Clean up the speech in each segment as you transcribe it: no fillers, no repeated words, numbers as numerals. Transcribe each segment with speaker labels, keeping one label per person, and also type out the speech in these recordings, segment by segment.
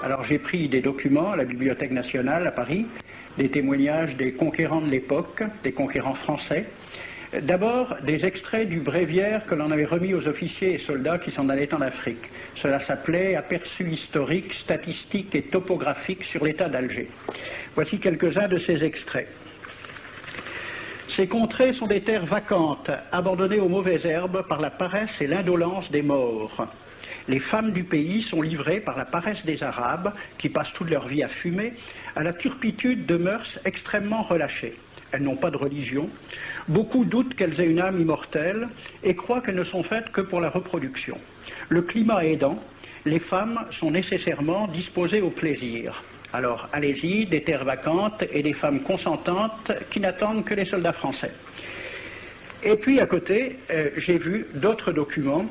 Speaker 1: Alors j'ai pris des documents à la Bibliothèque nationale à Paris, des témoignages des conquérants de l'époque, des conquérants français. D'abord, des extraits du bréviaire que l'on avait remis aux officiers et soldats qui s'en allaient en Afrique. Cela s'appelait « Aperçu historique, statistique et topographique sur l'état d'Alger ». Voici quelques-uns de ces extraits. Ces contrées sont des terres vacantes, abandonnées aux mauvaises herbes par la paresse et l'indolence des morts. Les femmes du pays sont livrées par la paresse des Arabes, qui passent toute leur vie à fumer, à la turpitude de mœurs extrêmement relâchées. Elles n'ont pas de religion. Beaucoup doutent qu'elles aient une âme immortelle et croient qu'elles ne sont faites que pour la reproduction. Le climat aidant, les femmes sont nécessairement disposées au plaisir. Alors, allez-y, des terres vacantes et des femmes consentantes qui n'attendent que les soldats français. Et puis, à côté, j'ai vu d'autres documents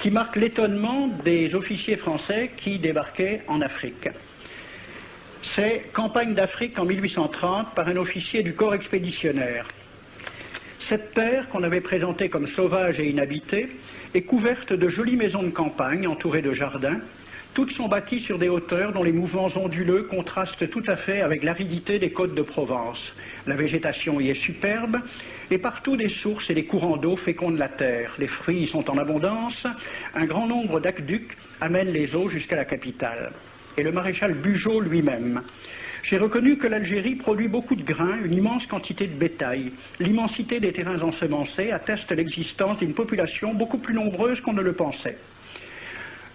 Speaker 1: qui marquent l'étonnement des officiers français qui débarquaient en Afrique. C'est Campagne d'Afrique en 1830 par un officier du corps expéditionnaire. Cette terre, qu'on avait présentée comme sauvage et inhabitée, est couverte de jolies maisons de campagne entourées de jardins. Toutes sont bâties sur des hauteurs dont les mouvements onduleux contrastent tout à fait avec l'aridité des côtes de Provence. La végétation y est superbe et partout des sources et des courants d'eau fécondent la terre. Les fruits y sont en abondance. Un grand nombre d'aqueducs amènent les eaux jusqu'à la capitale. Et le maréchal Bugeaud lui-même. J'ai reconnu que l'Algérie produit beaucoup de grains, une immense quantité de bétail. L'immensité des terrains ensemencés atteste l'existence d'une population beaucoup plus nombreuse qu'on ne le pensait.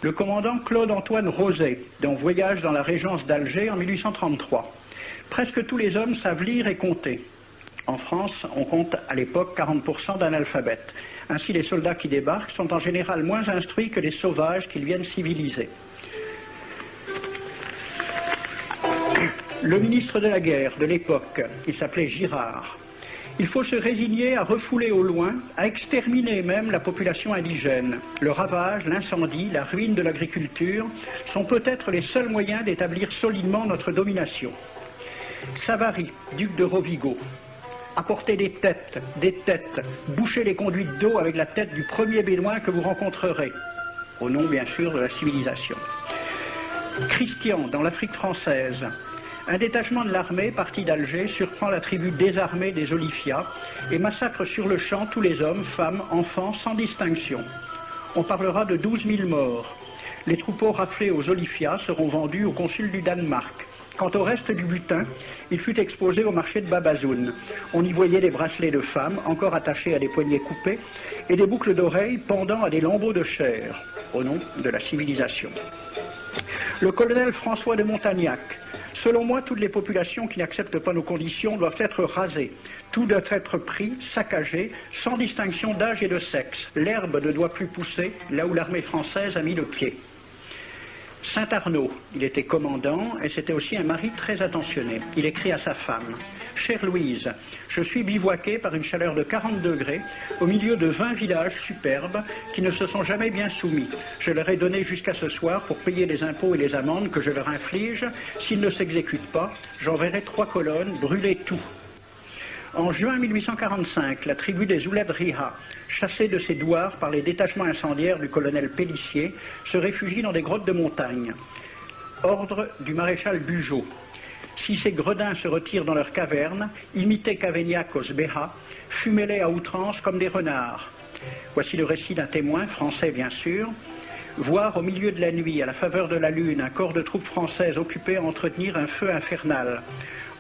Speaker 1: Le commandant Claude-Antoine Roset, dans Voyage dans la régence d'Alger en 1833. Presque tous les hommes savent lire et compter. En France, on compte à l'époque 40% d'analphabètes. Ainsi, les soldats qui débarquent sont en général moins instruits que les sauvages qu'ils viennent civiliser. Le ministre de la guerre de l'époque, il s'appelait Girard. Il faut se résigner à refouler au loin, à exterminer même la population indigène. Le ravage, l'incendie, la ruine de l'agriculture sont peut-être les seuls moyens d'établir solidement notre domination. Savary, duc de Rovigo, apportez des têtes, bouchez les conduites d'eau avec la tête du premier bédouin que vous rencontrerez, au nom bien sûr de la civilisation. Christian, dans l'Afrique française, un détachement de l'armée parti d'Alger surprend la tribu désarmée des Olifia et massacre sur le champ tous les hommes, femmes, enfants, sans distinction. On parlera de 12 000 morts. Les troupeaux raflés aux Olifia seront vendus au consul du Danemark. Quant au reste du butin, il fut exposé au marché de Babazoun. On y voyait des bracelets de femmes, encore attachés à des poignets coupés, et des boucles d'oreilles pendant à des lambeaux de chair, au nom de la civilisation. Le colonel François de Montagnac. Selon moi, toutes les populations qui n'acceptent pas nos conditions doivent être rasées. Tout doit être pris, saccagé, sans distinction d'âge et de sexe. L'herbe ne doit plus pousser là où l'armée française a mis le pied. Saint-Arnaud, il était commandant et c'était aussi un mari très attentionné. Il écrit à sa femme « Chère Louise, je suis bivouaqué par une chaleur de 40 degrés au milieu de 20 villages superbes qui ne se sont jamais bien soumis. Je leur ai donné jusqu'à ce soir pour payer les impôts et les amendes que je leur inflige. S'ils ne s'exécutent pas, j'enverrai 3 colonnes brûler tout. » En juin 1845, la tribu des Ouled Riha, chassée de ses douars par les détachements incendiaires du colonel Pélissier, se réfugie dans des grottes de montagne. Ordre du maréchal Bugeaud. Si ces gredins se retirent dans leurs cavernes, imitez Cavaignac aux Béha, fumez-les à outrance comme des renards. Voici le récit d'un témoin, français bien sûr. Voir au milieu de la nuit, à la faveur de la lune, un corps de troupes françaises occupé à entretenir un feu infernal.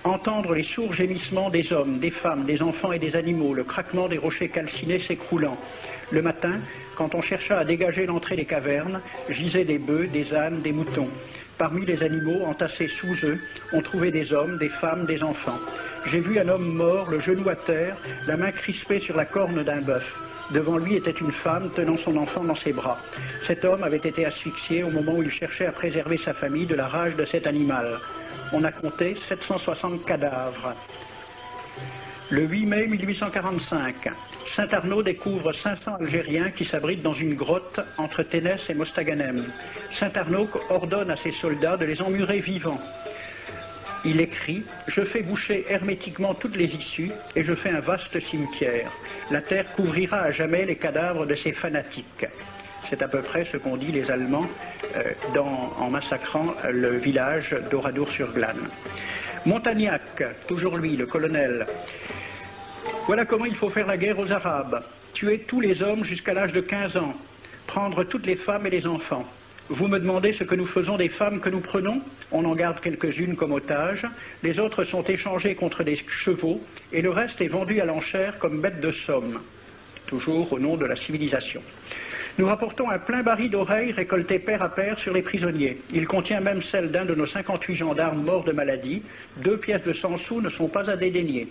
Speaker 1: Entendre les sourds gémissements des hommes, des femmes, des enfants et des animaux, le craquement des rochers calcinés s'écroulant. Le matin, quand on chercha à dégager l'entrée des cavernes, gisaient des bœufs, des ânes, des moutons. Parmi les animaux, entassés sous eux, on trouvait des hommes, des femmes, des enfants. J'ai vu un homme mort, le genou à terre, la main crispée sur la corne d'un bœuf. Devant lui était une femme tenant son enfant dans ses bras. Cet homme avait été asphyxié au moment où il cherchait à préserver sa famille de la rage de cet animal. On a compté 760 cadavres. Le 8 mai 1845, Saint-Arnaud découvre 500 Algériens qui s'abritent dans une grotte entre Ténès et Mostaganem. Saint-Arnaud ordonne à ses soldats de les emmurer vivants. Il écrit « Je fais boucher hermétiquement toutes les issues et je fais un vaste cimetière. La terre couvrira à jamais les cadavres de ces fanatiques. » C'est à peu près ce qu'ont dit les Allemands en massacrant le village d'Oradour-sur-Glane. Montagnac, toujours lui, le colonel. Voilà comment il faut faire la guerre aux Arabes. Tuer tous les hommes jusqu'à l'âge de 15 ans. Prendre toutes les femmes et les enfants. Vous me demandez ce que nous faisons des femmes que nous prenons? On en garde quelques-unes comme otages. Les autres sont échangées contre des chevaux et le reste est vendu à l'enchère comme bête de somme. Toujours au nom de la civilisation. Nous rapportons un plein baril d'oreilles récolté pair à pair sur les prisonniers. Il contient même celle d'un de nos 58 gendarmes morts de maladie. 2 pièces de 100 sous ne sont pas à dédaigner.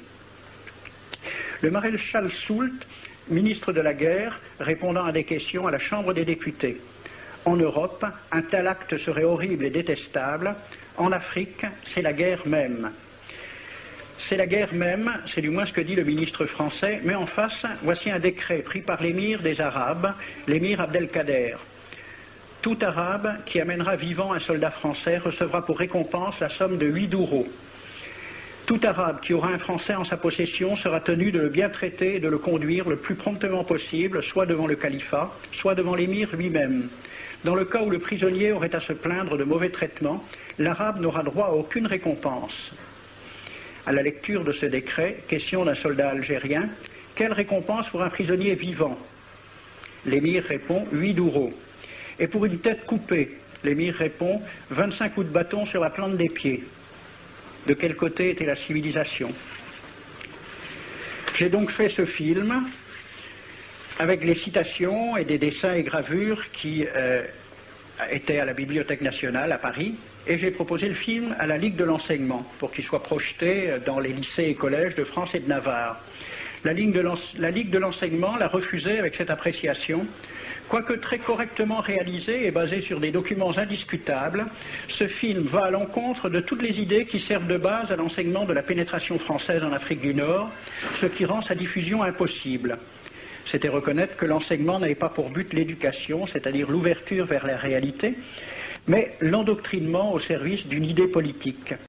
Speaker 1: Le maréchal Soult, ministre de la guerre, répondant à des questions à la Chambre des députés. En Europe, un tel acte serait horrible et détestable. En Afrique, c'est la guerre même. C'est la guerre même, c'est du moins ce que dit le ministre français, mais en face, voici un décret pris par l'émir des Arabes, l'émir Abdelkader. Tout Arabe qui amènera vivant un soldat français recevra pour récompense la somme de 8 douros. Tout Arabe qui aura un Français en sa possession sera tenu de le bien traiter et de le conduire le plus promptement possible, soit devant le califat, soit devant l'émir lui-même. Dans le cas où le prisonnier aurait à se plaindre de mauvais traitements, l'Arabe n'aura droit à aucune récompense. À la lecture de ce décret, question d'un soldat algérien, quelle récompense pour un prisonnier vivant? L'émir répond 8 douros. Et pour une tête coupée, l'émir répond 25 coups de bâton sur la plante des pieds. De quel côté était la civilisation? J'ai donc fait ce film avec les citations et des dessins et gravures qui étaient à la Bibliothèque nationale à Paris, et j'ai proposé le film à la Ligue de l'enseignement pour qu'il soit projeté dans les lycées et collèges de France et de Navarre. La Ligue de l'enseignement l'a refusé avec cette appréciation. Quoique très correctement réalisé et basé sur des documents indiscutables, ce film va à l'encontre de toutes les idées qui servent de base à l'enseignement de la pénétration française en Afrique du Nord, ce qui rend sa diffusion impossible. C'était reconnaître que l'enseignement n'avait pas pour but l'éducation, c'est-à-dire l'ouverture vers la réalité, mais l'endoctrinement au service d'une idée politique.